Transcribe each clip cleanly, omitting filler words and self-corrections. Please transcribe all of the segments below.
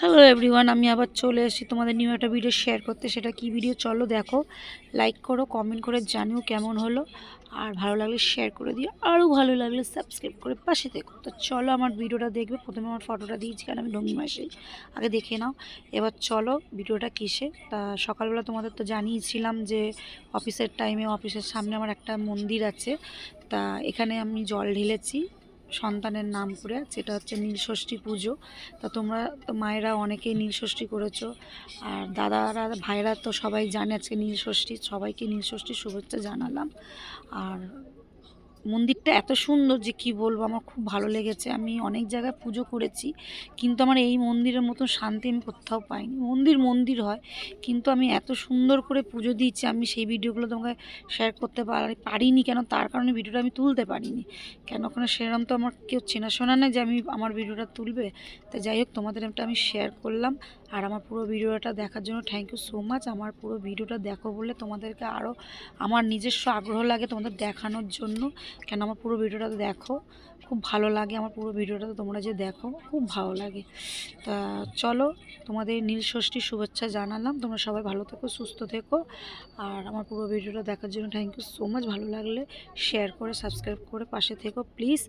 Hello everyone, আমি আবার চলে এসেছি তোমাদের নিউ একটা ভিডিও শেয়ার করতে। সেটা কি ভিডিও চলো দেখো, লাইক করো, কমেন্ট করে জানিও কেমন হলো। আর ভালো লাগলে শেয়ার করে দিও, আরও ভালো লাগলে সাবস্ক্রাইব করে পাশে দেখো। তো চলো আমার ভিডিওটা দেখবে। প্রথমে আমার ফটোটা দিয়েছি কারণ আমি ডঙ্গি মাসি, আগে দেখে নাও। এবার চলো ভিডিওটা কিসে। তা সকালবেলা তোমাদের তো জানিয়েছিলাম যে অফিসের টাইমে অফিসের সামনে আমার একটা মন্দির আছে। তা এখানে আমি জল ঢেলেছি সন্তানের নাম করে, যেটা হচ্ছে নীলষষ্ঠী পুজো। তা তোমরা তো মায়েরা অনেকেই নীলষষ্ঠী করেছো, আর দাদারা ভাইরা তো সবাই জানে আজকে নীলষষ্ঠী। সবাইকে নীলষষ্ঠীর শুভেচ্ছা জানালাম। আর মন্দিরটা এত সুন্দর যে কি বলবো, আমার খুব ভালো লেগেছে। আমি অনেক জায়গায় পুজো করেছি, কিন্তু আমার এই মন্দিরের মতো শান্তি আমি কোথাও পাইনি। মন্দির মন্দির হয়, কিন্তু আমি এত সুন্দর করে পুজো দিয়েছি, আমি সেই ভিডিওগুলো তোমাকে শেয়ার করতে পারিনি। কেন, তার কারণে ভিডিওটা আমি তুলতে পারিনি। কেন, ওখানে সেরকম তো আমার কেউ চেনাশোনা নেই যে আমি আমার ভিডিওটা তুলবে। তো যাই হোক, তোমাদের একটা আমি শেয়ার করলাম। আর আমার পুরো ভিডিওটা দেখার জন্য থ্যাংক ইউ সো মাচ। আমার পুরো ভিডিওটা দেখো বলে তোমাদেরকে আরও আমার নিজস্ব আগ্রহ লাগে তোমাদের দেখানোর জন্য। কেন, আমার পুরো ভিডিওটা দেখো, খুব ভালো লাগে। আমার পুরো ভিডিওটা তোমরা যে দেখো খুব ভালো লাগে। তা চলো, তোমাদের নীলষষ্ঠীর শুভেচ্ছা জানালাম। তোমরা সবাই ভালো থেকো, সুস্থ থেকো। আর আমার পুরো ভিডিওটা দেখার জন্য থ্যাংক ইউ সো মাচ। ভালো লাগলে শেয়ার করে সাবস্ক্রাইব করে পাশে থেকো প্লিজ।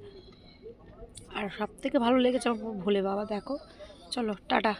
আর সবথেকে ভালো লেগেছে আমার ভোলে বাবা, দেখো। চলো টাটা।